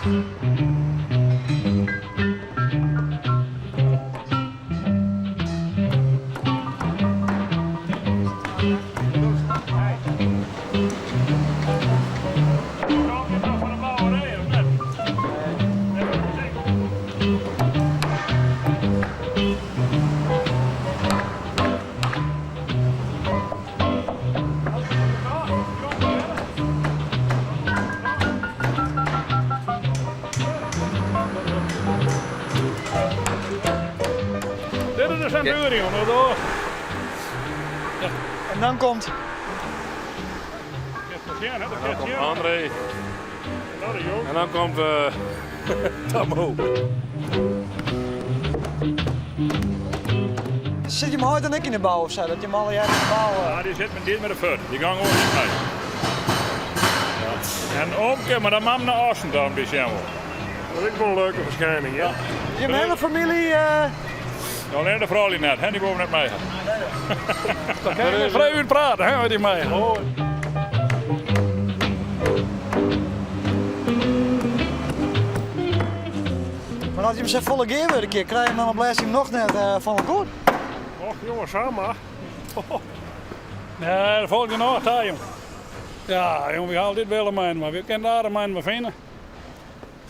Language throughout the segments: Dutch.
Dit is de Centurion, hoor. En dan komt Dan komt André. En dan komt Tammo. Zit je hem hard dan ik in de bouw of zo? Dat je hem alle jaren in de bouw... Ja, die zit met dit met de voet. Die gaan gewoon niet mee. Ja. En omkeer, maar dan mam naar Osten dan, die zijn wel. Dat is ook wel een leuke verschijning, ja. Je hebt hele familie... Alleen de vrouw net, hè, die komen net mee. Dan kan je met vrouwen praten, hè, met die mee. Maar als je hem zo volle gear weer een keer krijg je dan blijft hij hem nog net van elkaar. Och jongens, samen. Nee, dat volgt je nog, hè, jong. Ja, jong, we halen dit wel aan, maar we kennen daar een maar vinden.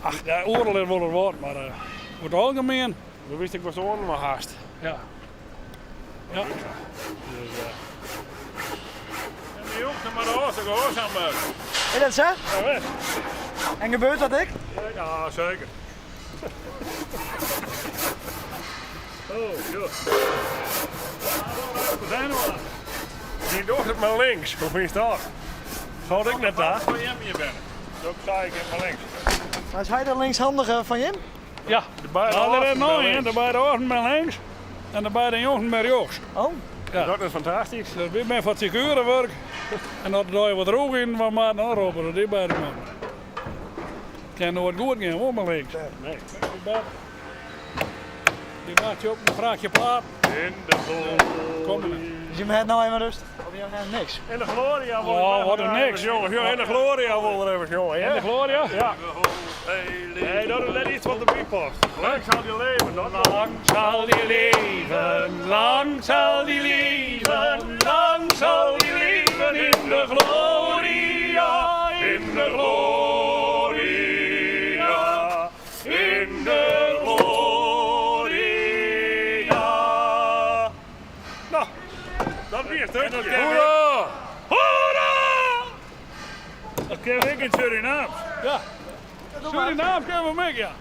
Ach, ja, oorlog is wel een woord, maar voor het algemeen. Dan wist ik wat zo'n maar haast. Ja. Ja. Dus, en die jongens maar de oorlog gehoorzaam buiten. Is dat zo? Ja, weet. En gebeurt dat ik? Ja, zeker. Oh, joh. We zijn er wel. Die dochter maar links, hoe is dat? Zou ik net daar? Waar jij hier bent. Zo sta ik even links. Maar is hij de linkshandige van Jim? Ja, De beide ja, dat is oren nog bij een. links. De beide oren ben links en de beide jongens ben rechts. Oh. Ja. Dat is fantastisch. Dus ik ben van het werk en dat doe je wat rook in, maar maar dan roepen die beide man. Kan nooit goed gaan, hoor, maar links. Nee. Die maakt je op, dan vraag je plaat. In de gloria. Kom maar. Dus je hebt nou even rust? Of je hebt niks? In de gloria. Oh, wat een niks. Jongen, in de gloria wil er even, jongen. En de Gloria? Ja. Nee, dat is net iets wat de piep past. Lang zal die leven, dat Lang zal die leven, lang zal die leven, lang zal die leven in de gloria, in de gloria, in de gloria. Nou, dat weer het. Hoera! Hoera! Dat ken ik in Suriname. Ja. Suriname kennen we mee, ja.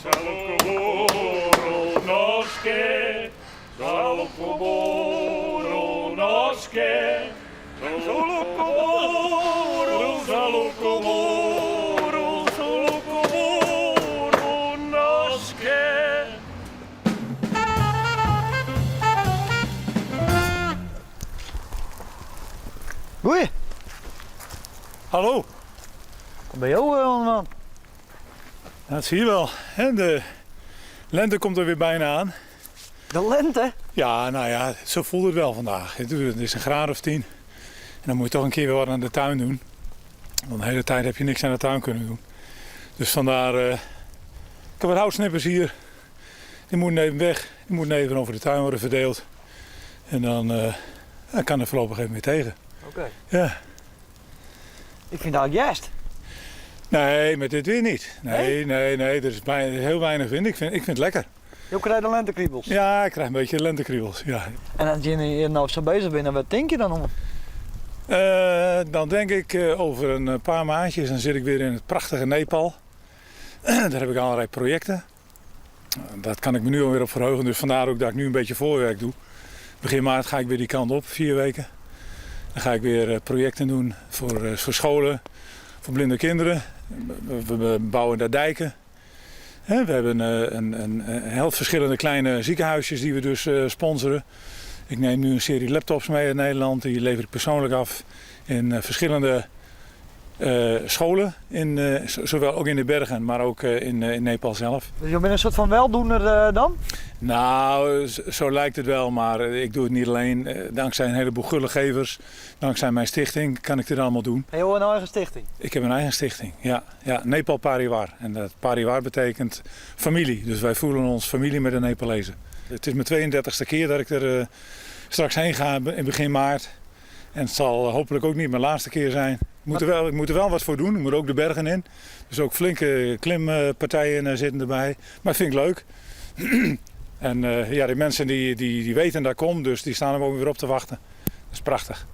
Salukoboro noske, salukoboro noske, salukoboro, salukoboro, salukoboro noske. Goeie. Hallo. Wat ben je ook man? Dat zie je wel. Hè? De lente komt er weer bijna aan. De lente? Ja, nou ja, zo voelt het wel vandaag. Het is een graad of 10. En dan moet je toch een keer weer wat aan de tuin doen. Want de hele tijd heb je niks aan de tuin kunnen doen. Dus vandaar, ik heb wat houtsnippers hier. Die moeten even weg. Die moeten even over de tuin worden verdeeld. En dan kan er voorlopig even weer tegen. Oké. Ja. Ik vind dat juist. Nee, met dit weer niet. Nee. Er is heel weinig wind. Ik vind het lekker. Je krijgt de lentekriebels. Ja, ik krijg een beetje lentekriebels. Ja. En als je hier nou zo bezig bent, wat denk je dan om? Dan denk ik over een paar maandjes, dan zit ik weer in het prachtige Nepal. Daar heb ik allerlei projecten. Dat kan ik me nu alweer op verheugen, dus vandaar ook dat ik nu een beetje voorwerk doe. Begin maart ga ik weer die kant op, 4 weken. Dan ga ik weer projecten doen voor scholen, voor blinde kinderen. We bouwen daar dijken. We hebben een heel verschillende kleine ziekenhuisjes die we dus sponsoren. Ik neem nu een serie laptops mee uit Nederland. Die lever ik persoonlijk af in verschillende scholen. Zowel ook in de bergen, maar ook in Nepal zelf. Dus je bent een soort van weldoener dan? Nou, zo lijkt het wel, maar ik doe het niet alleen. Dankzij een heleboel gullegevers, dankzij mijn stichting kan ik dit allemaal doen. Heb je ook een eigen stichting? Ik heb een eigen stichting, ja. Nepal Parivar. En dat Parivar betekent familie. Dus wij voelen ons familie met de Nepalezen. Het is mijn 32e keer dat ik er straks heen ga in begin maart. En het zal hopelijk ook niet mijn laatste keer zijn. Ik moet er wel wat voor doen. Ik moet ook de bergen in. Dus ook flinke klimpartijen zitten erbij. Maar dat vind ik leuk. En die mensen die weten dat ik kom, dus die staan er ook weer op te wachten. Dat is prachtig.